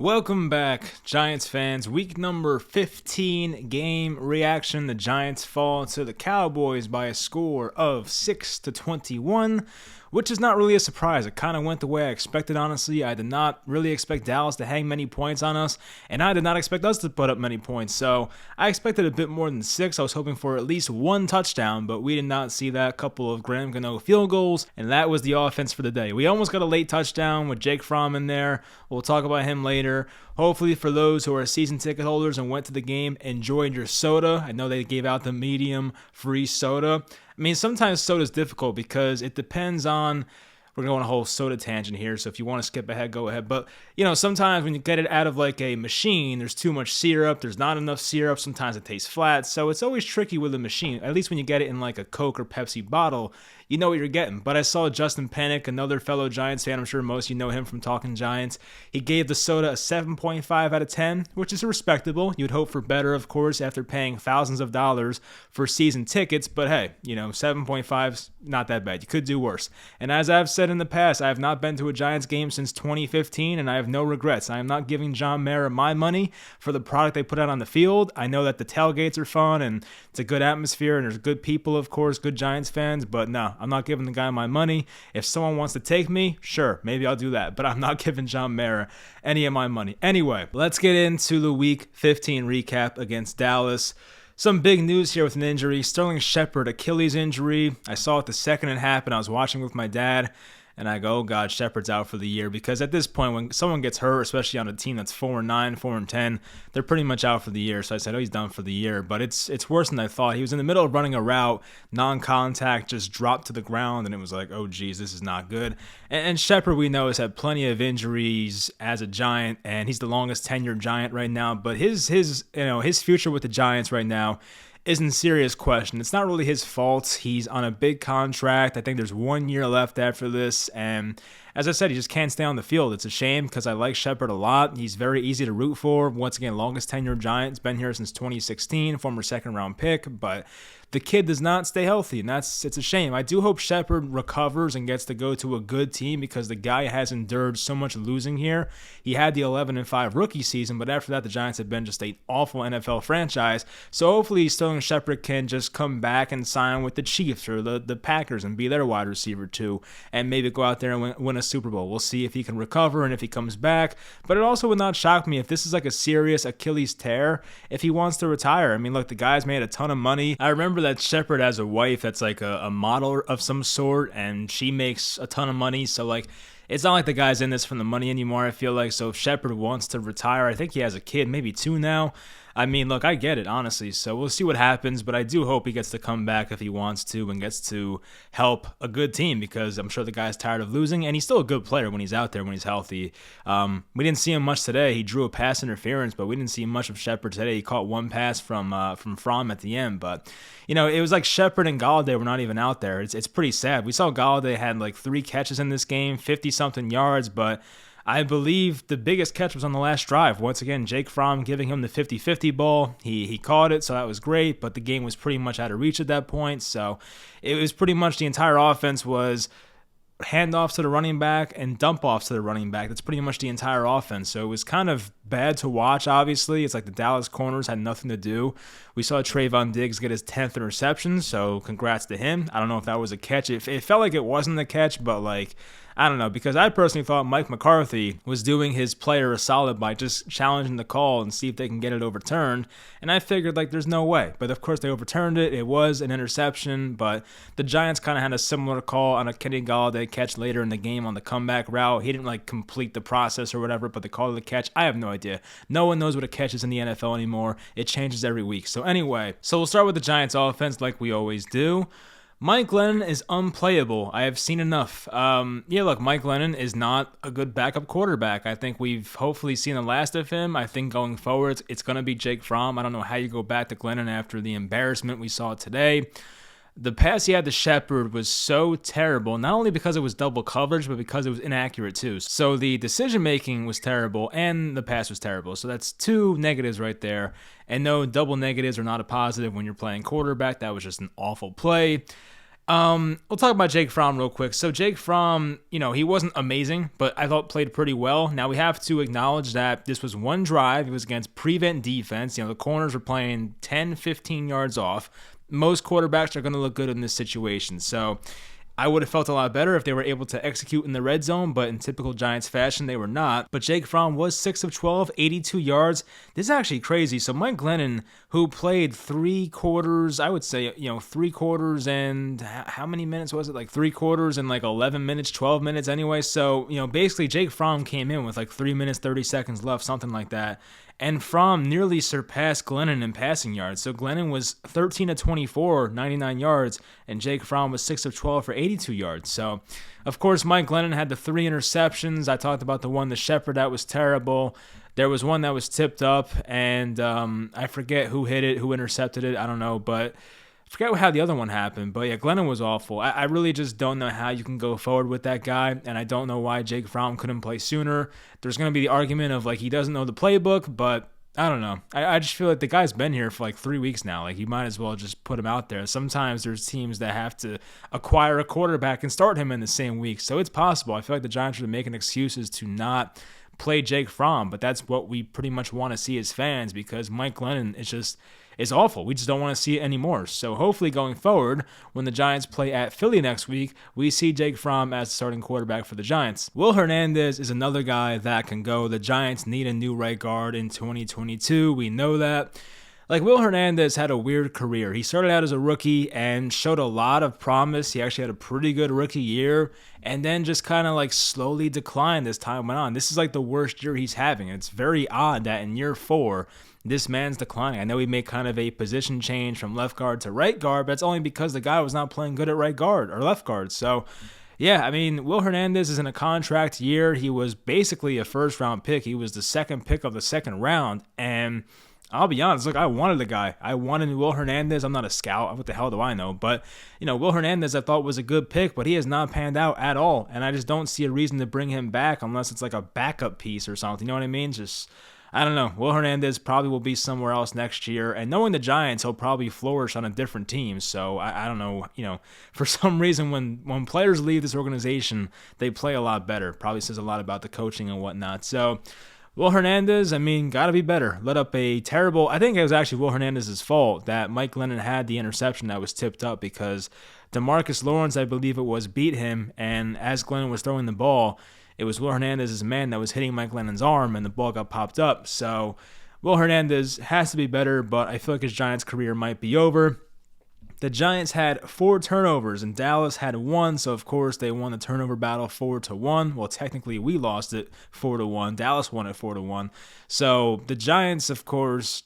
Welcome back, Giants fans. Week number 15 game reaction. The Giants fall to the Cowboys by a score of 6-21, which is not really a surprise. It kind of went the way I expected, honestly. I did not really expect Dallas to hang many points on us, and I did not expect us to put up many points. So I expected a bit more than 6. I was hoping for at least one touchdown, but we did not see that. A couple of Graham Gano field goals, and that was the offense for the day. We almost got a late touchdown with Jake Fromm in there. We'll talk about him later. Hopefully for those who are season ticket holders and went to the game, enjoyed your soda. I know they gave out the medium free soda. I mean, sometimes soda is difficult because it depends on, we're going on a whole soda tangent here, so if you want to skip ahead, go ahead. But, sometimes when you get it out of like a machine, there's too much syrup, there's not enough syrup, sometimes it tastes flat. So it's always tricky with a machine, at least when you get it in like a Coke or Pepsi bottle. You know what you're getting. But I saw Justin Panic, another fellow Giants fan. I'm sure most of you know him from Talking Giants. He gave the soda a 7.5 out of 10, which is respectable. You'd hope for better, of course, after paying thousands of dollars for season tickets. But hey, 7.5's not that bad. You could do worse. And as I've said in the past, I have not been to a Giants game since 2015, and I have no regrets. I am not giving John Mara my money for the product they put out on the field. I know that the tailgates are fun, and it's a good atmosphere, and there's good people, of course, good Giants fans. But no, I'm not giving the guy my money. If someone wants to take me, sure, maybe I'll do that. But I'm not giving John Mara any of my money. Anyway, let's get into the Week 15 recap against Dallas. Some big news here with an injury. Sterling Shepard, Achilles injury. I saw it the second it happened. I was watching with my dad. And I go, oh God, Shepard's out for the year. Because at this point, when someone gets hurt, especially on a team that's 4-9, 4-10, they're pretty much out for the year. So I said, oh, he's done for the year. But it's worse than I thought. He was in the middle of running a route, non-contact, just dropped to the ground. And it was like, oh, geez, this is not good. And Shepard, we know, has had plenty of injuries as a Giant. And he's the longest tenured Giant right now. But his future with the Giants right now is in serious question. It's not really his fault. He's on a big contract. I think there's 1 year left after this. And as I said, he just can't stay on the field. It's a shame because I like Shepard a lot. He's very easy to root for. Once again, longest tenured Giant. He's been here since 2016, former second-round pick. But the kid does not stay healthy, and it's a shame. I do hope Shepard recovers and gets to go to a good team because the guy has endured so much losing here. He had the 11-5 rookie season, but after that, the Giants have been just an awful NFL franchise. So hopefully Sterling Shepard can just come back and sign with the Chiefs or the Packers and be their wide receiver too, and maybe go out there and win a Super Bowl. We'll see if he can recover and if he comes back. But it also would not shock me if this is like a serious Achilles tear, if he wants to retire. I mean, look, the guy's made a ton of money. I remember that Shepard has a wife that's like a model of some sort, and she makes a ton of money. So like, it's not like the guy's in this from the money anymore, I feel like. So if Shepard wants to retire, I think he has a kid, maybe 2 now. I mean, look, I get it, honestly. So we'll see what happens, but I do hope he gets to come back if he wants to and gets to help a good team because I'm sure the guy's tired of losing, and he's still a good player when he's out there, when he's healthy. We didn't see him much today. He drew a pass interference, but we didn't see much of Shepard today. He caught one pass from Fromm at the end, but it was like Shepard and Galladay were not even out there. It's pretty sad. We saw Galladay had like 3 catches in this game, 50-something yards, but I believe the biggest catch was on the last drive. Once again, Jake Fromm giving him the 50-50 ball. He caught it, so that was great, but the game was pretty much out of reach at that point. So it was pretty much the entire offense was handoffs to the running back and dump-offs to the running back. That's pretty much the entire offense. So it was kind of bad to watch, obviously. It's like the Dallas corners had nothing to do. We saw Trayvon Diggs get his 10th interception, so congrats to him. I don't know if that was a catch. It felt like it wasn't a catch, but like, I don't know, because I personally thought Mike McCarthy was doing his player a solid by just challenging the call and see if they can get it overturned. And I figured, like, there's no way. But, of course, they overturned it. It was an interception. But the Giants kind of had a similar call on a Kenny Galladay catch later in the game on the comeback route. He didn't, like, complete the process or whatever, but the call of the catch, I have no idea. No one knows what a catch is in the NFL anymore. It changes every week. So, anyway, we'll start with the Giants offense like we always do. Mike Glennon is unplayable. I have seen enough. Look, Mike Glennon is not a good backup quarterback. I think we've hopefully seen the last of him. I think going forward, it's going to be Jake Fromm. I don't know how you go back to Glennon after the embarrassment we saw today. The pass he had to Shepard was so terrible, not only because it was double coverage, but because it was inaccurate too. So the decision-making was terrible, and the pass was terrible. So that's 2 negatives right there. And no, double negatives are not a positive when you're playing quarterback. That was just an awful play. We'll talk about Jake Fromm real quick. So Jake Fromm, he wasn't amazing, but I thought played pretty well. Now we have to acknowledge that this was one drive. It was against prevent defense. The corners were playing 10, 15 yards off. Most quarterbacks are going to look good in this situation. So I would have felt a lot better if they were able to execute in the red zone, but in typical Giants fashion, they were not. But Jake Fromm was 6 of 12, 82 yards. This is actually crazy. So Mike Glennon, who played 3 quarters, I would say, 3 quarters and how many minutes was it? Like 3 quarters and like 11 minutes, 12 minutes anyway. So, basically Jake Fromm came in with like 3 minutes, 30 seconds left, something like that. And Fromm nearly surpassed Glennon in passing yards. So Glennon was 13 of 24, 99 yards, and Jake Fromm was 6 of 12 for 82 yards. So, of course, Mike Glennon had the 3 interceptions. I talked about the one, the Shepard, that was terrible. There was one that was tipped up, and I forget who hit it, who intercepted it. I don't know, but I forget how the other one happened, but yeah, Glennon was awful. I really just don't know how you can go forward with that guy, and I don't know why Jake Fromm couldn't play sooner. There's going to be the argument of, he doesn't know the playbook, but I don't know. I just feel like the guy's been here for 3 weeks now. You might as well just put him out there. Sometimes there's teams that have to acquire a quarterback and start him in the same week, so it's possible. I feel like the Giants are making excuses to not play Jake Fromm, but that's what we pretty much want to see as fans because Mike Glennon is awful. We just don't want to see it anymore. So hopefully going forward, when the Giants play at Philly next week, we see Jake Fromm as the starting quarterback for the Giants. Will Hernandez is another guy that can go. The Giants need a new right guard in 2022. We know that. Will Hernandez had a weird career. He started out as a rookie and showed a lot of promise. He actually had a pretty good rookie year and then just kind of slowly declined as time went on. This is the worst year he's having. It's very odd that in year 4, this man's declining. I know he made kind of a position change from left guard to right guard, but that's only because the guy was not playing good at right guard or left guard. So, yeah, Will Hernandez is in a contract year. He was basically a first-round pick. He was the second pick of the second round, and I'll be honest, I wanted the guy. I wanted Will Hernandez. I'm not a scout. What the hell do I know? But, Will Hernandez I thought was a good pick, but he has not panned out at all, and I just don't see a reason to bring him back unless it's a backup piece or something. You know what I mean? I don't know. Will Hernandez probably will be somewhere else next year. And knowing the Giants, he'll probably flourish on a different team. So I don't know. For some reason, when players leave this organization, they play a lot better. Probably says a lot about the coaching and whatnot. So Will Hernandez, got to be better. Let up a terrible, I think it was actually Will Hernandez's fault that Mike Glennon had the interception that was tipped up because DeMarcus Lawrence, I believe it was, beat him. And as Glennon was throwing the ball, it was Will Hernandez's man that was hitting Mike Glennon's arm, and the ball got popped up. So Will Hernandez has to be better, but I feel like his Giants career might be over. The Giants had 4 turnovers, and Dallas had 1, so of course they won the turnover battle 4-1. Well, technically we lost it 4-1. Dallas won it 4-1. So the Giants, of course,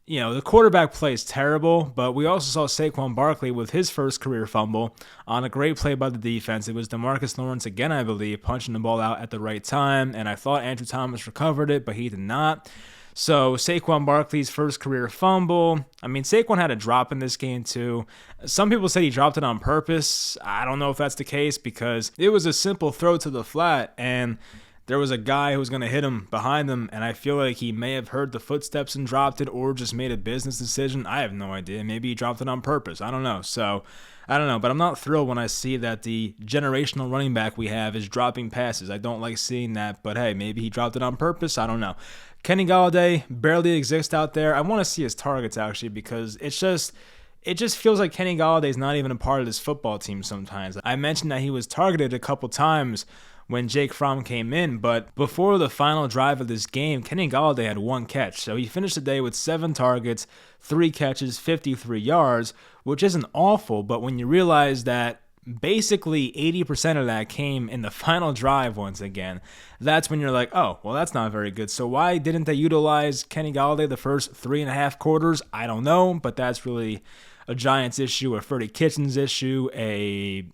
the quarterback play is terrible, but we also saw Saquon Barkley with his first career fumble on a great play by the defense. It was DeMarcus Lawrence again, I believe, punching the ball out at the right time, and I thought Andrew Thomas recovered it, but he did not. So Saquon Barkley's first career fumble. Saquon had a drop in this game too. Some people said he dropped it on purpose. I don't know if that's the case because it was a simple throw to the flat, and there was a guy who was going to hit him behind him, and I feel like he may have heard the footsteps and dropped it or just made a business decision. I have no idea. Maybe he dropped it on purpose. I don't know. So, I don't know, but I'm not thrilled when I see that the generational running back we have is dropping passes. I don't like seeing that, but hey, maybe he dropped it on purpose. I don't know. Kenny Golladay barely exists out there. I want to see his targets, actually, because it just feels like Kenny Golladay is not even a part of this football team sometimes. I mentioned that he was targeted a couple times when Jake Fromm came in, but before the final drive of this game, Kenny Golladay had 1 catch. So he finished the day with 7 targets, 3 catches, 53 yards, which isn't awful, but when you realize that basically 80% of that came in the final drive once again, that's when you're like, oh, well, that's not very good. So why didn't they utilize Kenny Golladay the first 3.5 quarters? I don't know, but that's really a Giants issue, a Freddie Kitchens issue, a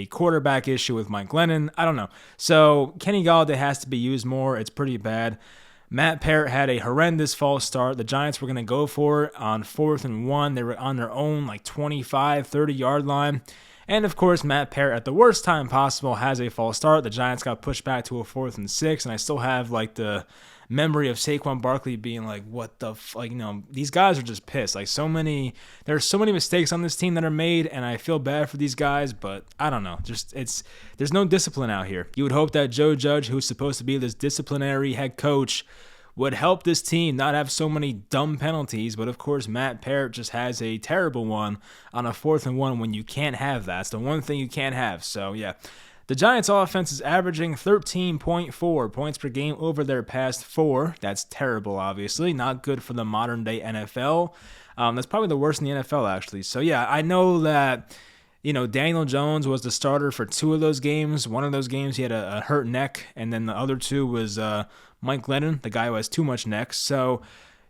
quarterback issue with Mike Glennon. I don't know. So Kenny Golladay has to be used more. It's pretty bad. Matt Parrott had a horrendous false start. The Giants were going to go for it on 4th and 1. They were on their own 25, 30-yard line. And, of course, Matt Parrott, at the worst time possible, has a false start. The Giants got pushed back to a 4th and 6, and I still have, the memory of Saquon Barkley being like, what the these guys are just pissed. Like there's so many mistakes on this team that are made, and I feel bad for these guys, but I don't know. There's no discipline out here. You would hope that Joe Judge, who's supposed to be this disciplinary head coach, would help this team not have so many dumb penalties, but of course Matt Parrott just has a terrible one on a 4th and 1 when you can't have that. It's the one thing you can't have. So yeah, the Giants offense is averaging 13.4 points per game over their past 4. That's terrible, obviously. Not good for the modern day NFL. That's probably the worst in the NFL, actually. So yeah, I know that Daniel Jones was the starter for 2 of those games. One of those games he had a hurt neck, and then the other 2 was Mike Glennon, the guy who has too much neck. So,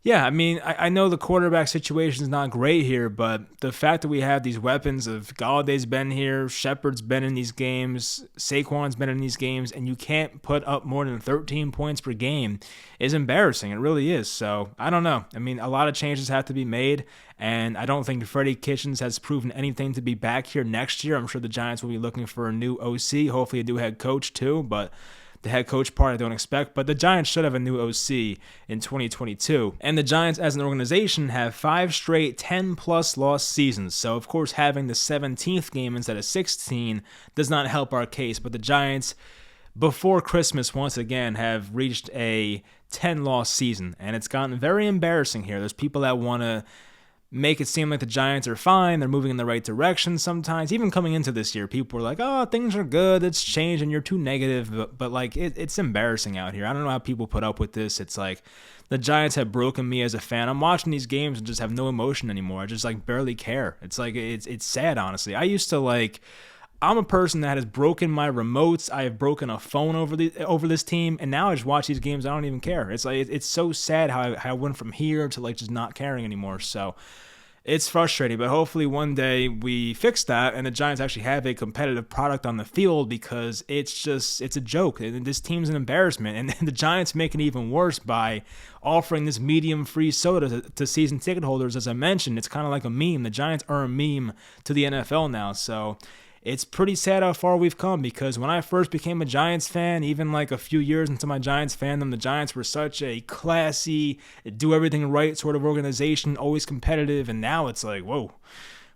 yeah, I mean, I know the quarterback situation is not great here, but the fact that we have these weapons of Galladay's been here, Shepard's been in these games, Saquon's been in these games, and you can't put up more than 13 points per game is embarrassing. It really is. So, I don't know. I mean, a lot of changes have to be made, and I don't think Freddie Kitchens has proven anything to be back here next year. I'm sure the Giants will be looking for a new OC, hopefully a new head coach too, but the head coach part I don't expect, but the Giants should have a new OC in 2022. And the Giants as an organization have 5 straight 10-plus loss seasons. So, of course, having the 17th game instead of 16 does not help our case. But the Giants, before Christmas, once again, have reached a 10-loss season. And it's gotten very embarrassing here. There's people that want to make it seem like the Giants are fine, they're moving in the right direction sometimes. Even coming into this year, people were like, oh, things are good, it's changed, and you're too negative. But like, it's embarrassing out here. I don't know how people put up with this. It's like, the Giants have broken me as a fan. I'm watching these games and just have no emotion anymore. I just like barely care. It's like, it's sad, honestly. I used to I'm a person that has broken my remotes. I have broken a phone over this team, and now I just watch these games. I don't even care. It's like it's so sad how I went from here to like just not caring anymore. So it's frustrating, but hopefully one day we fix that and the Giants actually have a competitive product on the field, because it's a joke. And this team's an embarrassment, and the Giants make it even worse by offering this medium free soda to season ticket holders. As I mentioned, it's kind of like a meme. The Giants are a meme to the NFL now. So it's pretty sad how far we've come, because when I first became a Giants fan, even like a few years into my Giants fandom, the Giants were such a classy, do everything right sort of organization, always competitive, and now it's like, whoa,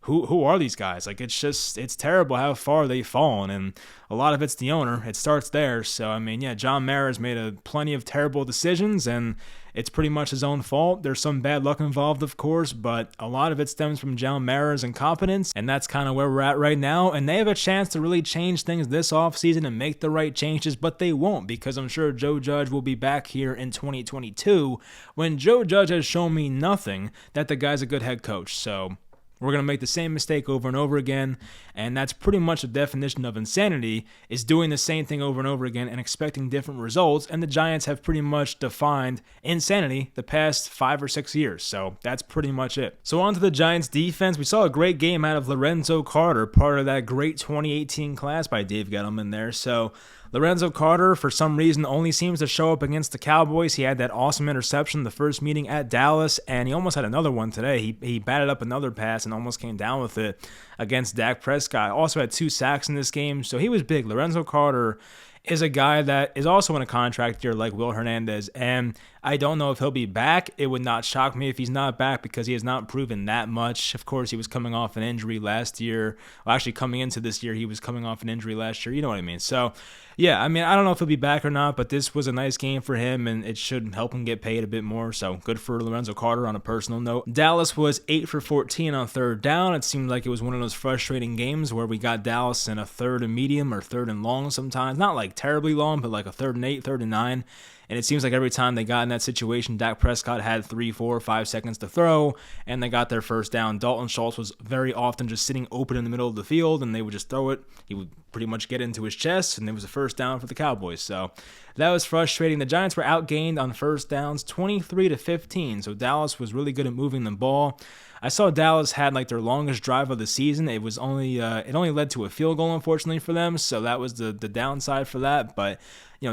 who are these guys? Like, it's terrible how far they've fallen, and a lot of it's the owner. It starts there. So, I mean, yeah, John Mara's made plenty of terrible decisions, and it's pretty much his own fault. There's some bad luck involved, of course, but a lot of it stems from John Mara's incompetence, and that's kind of where we're at right now. And they have a chance to really change things this offseason and make the right changes, but they won't, because I'm sure Joe Judge will be back here in 2022 when Joe Judge has shown me nothing that the guy's a good head coach. So we're going to make the same mistake over and over again, and that's pretty much the definition of insanity, is doing the same thing over and over again and expecting different results, and the Giants have pretty much defined insanity the past 5 or 6 years, so that's pretty much it. So on to the Giants defense. We saw a great game out of Lorenzo Carter, part of that great 2018 class by Dave Gettleman there. So Lorenzo Carter, for some reason, only seems to show up against the Cowboys. He had that awesome interception the first meeting at Dallas, and he almost had another one today. He batted up another pass and almost came down with it against Dak Prescott. Also had 2 sacks in this game, so he was big. Lorenzo Carter is a guy that is also in a contract year like Will Hernandez, and I don't know if he'll be back. It would not shock me if he's not back, because he has not proven that much. Of course, he was coming off an injury last year. Well, actually, coming into this year, he was coming off an injury last year. You know what I mean? So, yeah, I mean, I don't know if he'll be back or not, but this was a nice game for him, and it should help him get paid a bit more. So, good for Lorenzo Carter on a personal note. Dallas was 8 for 14 on third down. It seemed like it was one of those frustrating games where we got Dallas in a 3rd and medium or 3rd and long sometimes. Not like terribly long, but like a 3rd and 8, 3rd and 9. And it seems like every time they got in that situation, Dak Prescott had 3, 4, 5 seconds to throw, and they got their first down. Dalton Schultz was very often just sitting open in the middle of the field, and they would just throw it. He would pretty much get into his chest, and it was a first down for the Cowboys. So that was frustrating. The Giants were outgained on first downs 23-15, so Dallas was really good at moving the ball. I saw Dallas had like their longest drive of the season. It was only it only led to a field goal, unfortunately, for them, so that was the downside for that. But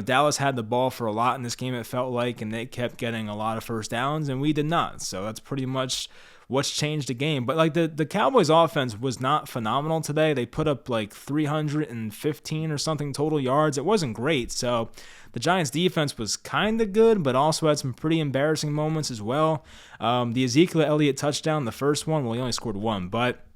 Dallas had the ball for a lot in this game, it felt like, and they kept getting a lot of first downs, and we did not. So that's pretty much what's changed the game. But like the Cowboys offense was not phenomenal today. They put up like 315 or something total yards. It wasn't great. So the Giants defense was kind of good, but also had some pretty embarrassing moments as well. The Ezekiel Elliott touchdown, the first one, well, he only scored one, but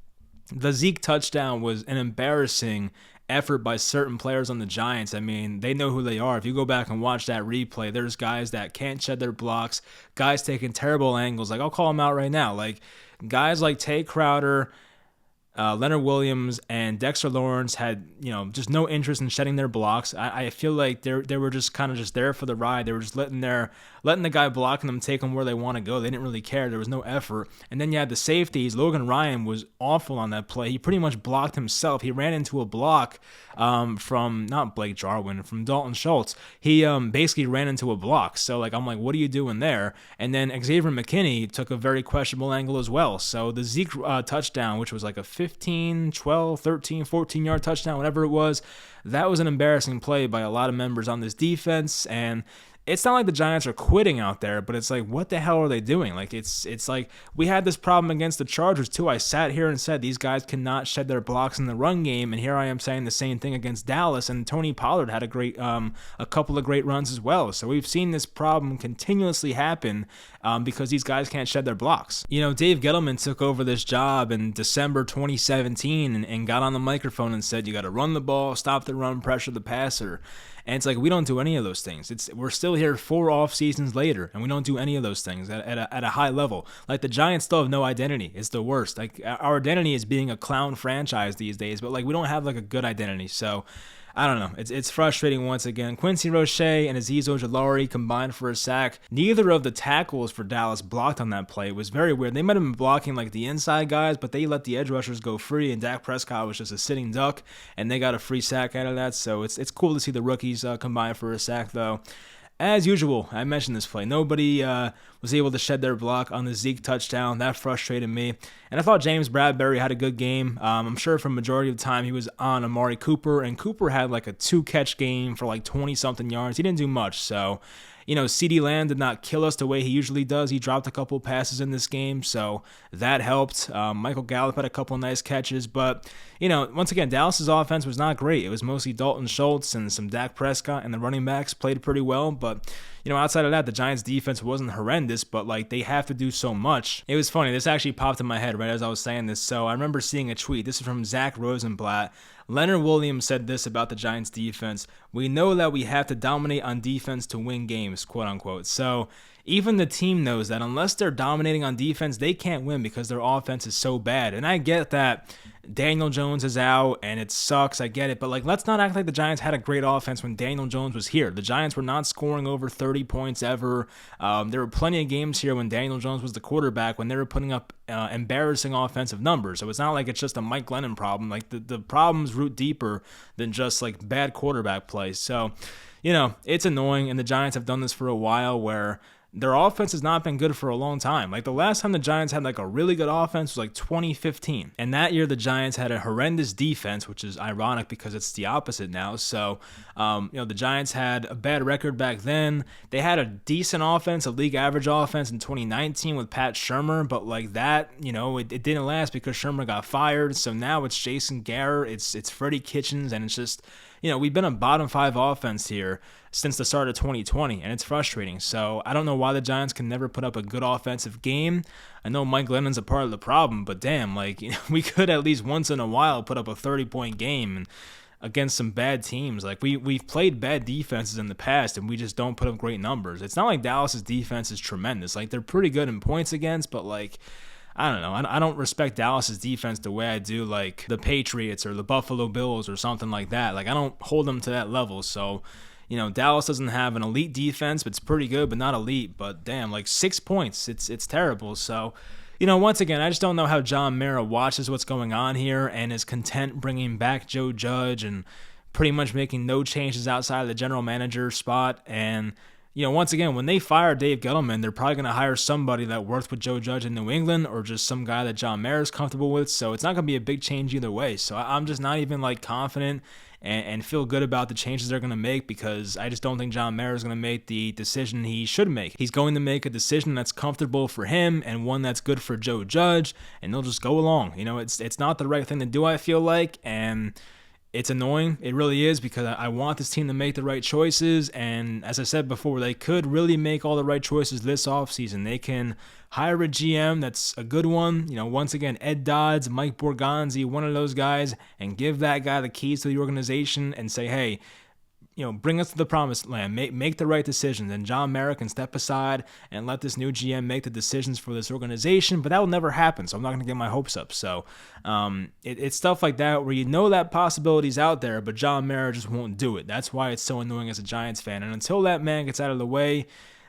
the Zeke touchdown was an embarrassing effort by certain players on the Giants. I mean, they know who they are. If you go back and watch that replay, there's guys that can't shed their blocks, guys taking terrible angles. Like, I'll call them out right now. Like, guys like Tay Crowder, Leonard Williams, and Dexter Lawrence had, just no interest in shedding their blocks. I feel like they were just kind of just there for the ride. They were just letting the guy blocking them take them where they want to go. They didn't really care. There was no effort. And then you had the safeties. Logan Ryan was awful on that play. He pretty much blocked himself. He ran into a block from not Blake Jarwin, from Dalton Schultz. He basically ran into a block. So I'm like, what are you doing there? And then Xavier McKinney took a very questionable angle as well. So the Zeke touchdown, which was like a 15, 12, 13, 14-yard touchdown, whatever it was, that was an embarrassing play by a lot of members on this defense. And it's not like the Giants are quitting out there, but it's like, what the hell are they doing? Like, it's like we had this problem against the Chargers too. I sat here and said these guys cannot shed their blocks in the run game, and here I am saying the same thing against Dallas. And Tony Pollard had a couple of great runs as well. So we've seen this problem continuously happen because these guys can't shed their blocks. Dave Gettleman took over this job in December 2017 and got on the microphone and said, you got to run the ball, stop the run, pressure the passer. And it's like, we don't do any of those things. We're still here 4 off seasons later, and we don't do any of those things at a high level. Like, the Giants still have no identity. It's the worst. Like, our identity is being a clown franchise these days, but we don't have a good identity. So I don't know. It's frustrating once again. Quincy Roche and Azeez Ojulari combined for a sack. Neither of the tackles for Dallas blocked on that play. It was very weird. They might have been blocking the inside guys, but they let the edge rushers go free, and Dak Prescott was just a sitting duck, and they got a free sack out of that. So it's cool to see the rookies combine for a sack, though. As usual, I mentioned this play. Nobody was able to shed their block on the Zeke touchdown. That frustrated me. And I thought James Bradbury had a good game. I'm sure for the majority of the time he was on Amari Cooper, and Cooper had a 2-catch game for 20-something yards. He didn't do much, so CeeDee Lamb did not kill us the way he usually does. He dropped a couple passes in this game, so that helped. Michael Gallup had a couple nice catches, but, once again, Dallas's offense was not great. It was mostly Dalton Schultz and some Dak Prescott, and the running backs played pretty well, but, outside of that, the Giants' defense wasn't horrendous, but, they have to do so much. It was funny. This actually popped in my head right as I was saying this, so I remember seeing a tweet. This is from Zach Rosenblatt. Leonard Williams said this about the Giants defense: "We know that we have to dominate on defense to win games," quote unquote. So even the team knows that unless they're dominating on defense, they can't win because their offense is so bad. And I get that Daniel Jones is out and it sucks. I get it. But let's not act like the Giants had a great offense when Daniel Jones was here. The Giants were not scoring over 30 points ever. There were plenty of games here when Daniel Jones was the quarterback when they were putting up embarrassing offensive numbers. So it's not like it's just a Mike Glennon problem. The problems root deeper than just bad quarterback play. So, it's annoying. And the Giants have done this for a while where their offense has not been good for a long time. The last time the Giants had a really good offense was 2015. And that year the Giants had a horrendous defense, which is ironic because it's the opposite now. So, the Giants had a bad record back then. They had a decent offense, a league average offense in 2019 with Pat Shurmur, but it didn't last because Shurmur got fired. So now it's Jason Garrett, it's Freddie Kitchens, and it's just, we've been a bottom 5 offense here since the start of 2020, and it's frustrating. So I don't know why the Giants can never put up a good offensive game. I know Mike Glennon's a part of the problem, but damn, we could at least once in a while put up a 30-point game against some bad teams. We've played bad defenses in the past, and we just don't put up great numbers. It's not like Dallas's defense is tremendous. They're pretty good in points against, but I don't know. I don't respect Dallas's defense the way I do the Patriots or the Buffalo Bills or something like that. I don't hold them to that level. So, Dallas doesn't have an elite defense, but it's pretty good, but not elite. But damn, 6 points, it's terrible. So, once again, I just don't know how John Mara watches what's going on here and is content bringing back Joe Judge and pretty much making no changes outside of the general manager spot. And once again, when they fire Dave Gettleman, they're probably going to hire somebody that worked with Joe Judge in New England or just some guy that John Mara is comfortable with. So it's not going to be a big change either way. So I'm just not even like confident and feel good about the changes they're going to make, because I just don't think John Mara is going to make the decision he should make. He's going to make a decision that's comfortable for him and one that's good for Joe Judge, and they'll just go along. It's not the right thing to do, I feel like, and it's annoying. It really is, because I want this team to make the right choices. And as I said before, they could really make all the right choices this offseason. They can hire a GM that's a good one. Once again, Ed Dodds, Mike Borgonzi, one of those guys, and give that guy the keys to the organization and say, hey, bring us to the promised land, make the right decisions, and John Mara can step aside and let this new GM make the decisions for this organization, but that will never happen, so I'm not going to get my hopes up. So it's stuff like that where that possibility's out there, but John Mara just won't do it. That's why it's so annoying as a Giants fan, and until that man gets out of the way,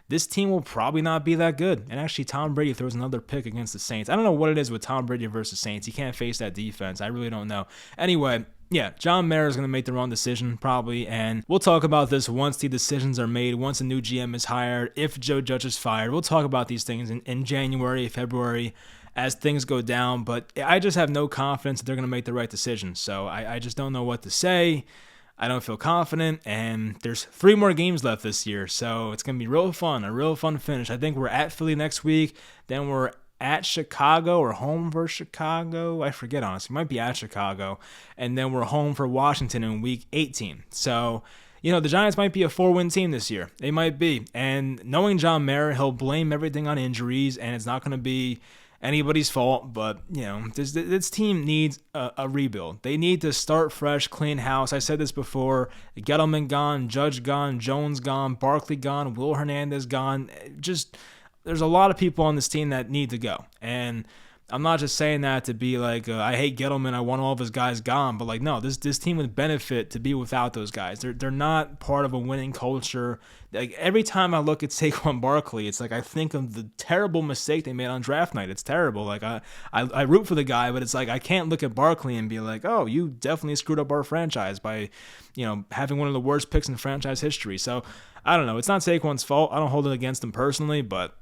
this team will probably not be that good. And actually, Tom Brady throws another pick against the Saints. I don't know what it is with Tom Brady versus Saints. He can't face that defense. I really don't know. Anyway, yeah, John Mara is going to make the wrong decision probably, and we'll talk about this once the decisions are made, once a new GM is hired, if Joe Judge is fired. We'll talk about these things in January, February, as things go down, but I just have no confidence that they're going to make the right decision. So I just don't know what to say. I don't feel confident, and there's 3 more games left this year, so it's going to be a real fun finish. I think we're at Philly next week, then we're at Chicago or home for Chicago. I forget, honestly. It might be at Chicago, and then we're home for Washington in week 18. So, the Giants might be a 4-win team this year. They might be, and knowing John Mara, he'll blame everything on injuries, and it's not going to be anybody's fault, but this team needs a rebuild. They need to start fresh, clean house. I said this before: Gettleman gone, Judge gone, Jones gone, Barkley gone, Will Hernandez gone. There's a lot of people on this team that need to go, and I'm not just saying that to be like, I hate Gettleman, I want all of his guys gone, but no, this team would benefit to be without those guys. They're not part of a winning culture. Like, every time I look at Saquon Barkley, it's like I think of the terrible mistake they made on draft night. It's terrible. Like, I root for the guy, but it's like I can't look at Barkley and be like, oh, you definitely screwed up our franchise by, having one of the worst picks in franchise history. So I don't know. It's not Saquon's fault. I don't hold it against him personally, but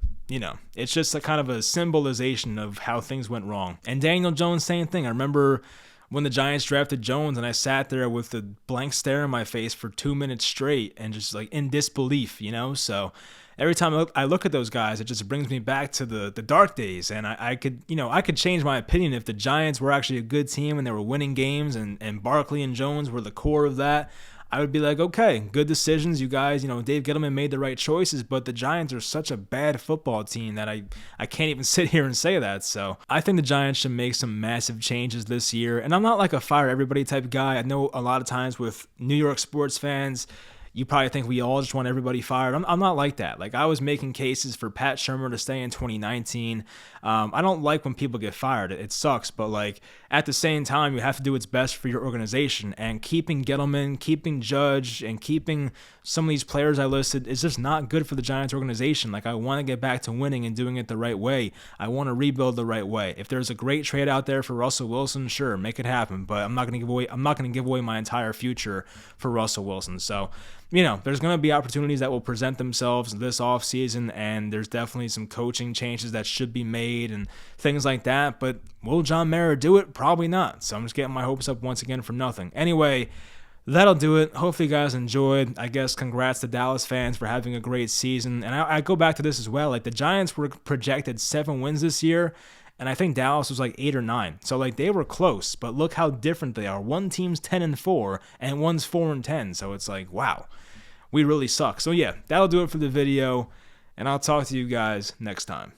it's just a kind of a symbolization of how things went wrong. And Daniel Jones, same thing. I remember when the Giants drafted Jones, and I sat there with a blank stare on my face for 2 minutes straight and just like in disbelief, So every time I look at those guys, it just brings me back to the dark days. And I could change my opinion if the Giants were actually a good team and they were winning games, and Barkley and Jones were the core of that. I would be like, okay, good decisions, you guys. Dave Gettleman made the right choices, but the Giants are such a bad football team that I can't even sit here and say that. So I think the Giants should make some massive changes this year. And I'm not like a fire everybody type guy. I know a lot of times with New York sports fans, you probably think we all just want everybody fired. I'm not like that. Like, I was making cases for Pat Shurmur to stay in 2019. I don't like when people get fired. It sucks. But, like, at the same time, you have to do what's best for your organization. And keeping Gettleman, keeping Judge, and keeping some of these players I listed is just not good for the Giants organization. Like, I want to get back to winning and doing it the right way. I want to rebuild the right way. If there's a great trade out there for Russell Wilson, sure, make it happen. But I'm not going to give away my entire future for Russell Wilson. So, there's going to be opportunities that will present themselves this offseason, and there's definitely some coaching changes that should be made and things like that. But will John Mara do it? Probably not. So I'm just getting my hopes up once again for nothing. Anyway, that'll do it. Hopefully you guys enjoyed. I guess congrats to Dallas fans for having a great season. And I go back to this as well. Like, the Giants were projected 7 wins this year, and I think Dallas was like 8 or 9. So, like, they were close, but look how different they are. One team's 10-4, and one's 4-10. So it's like, wow, we really suck. So yeah, that'll do it for the video, and I'll talk to you guys next time.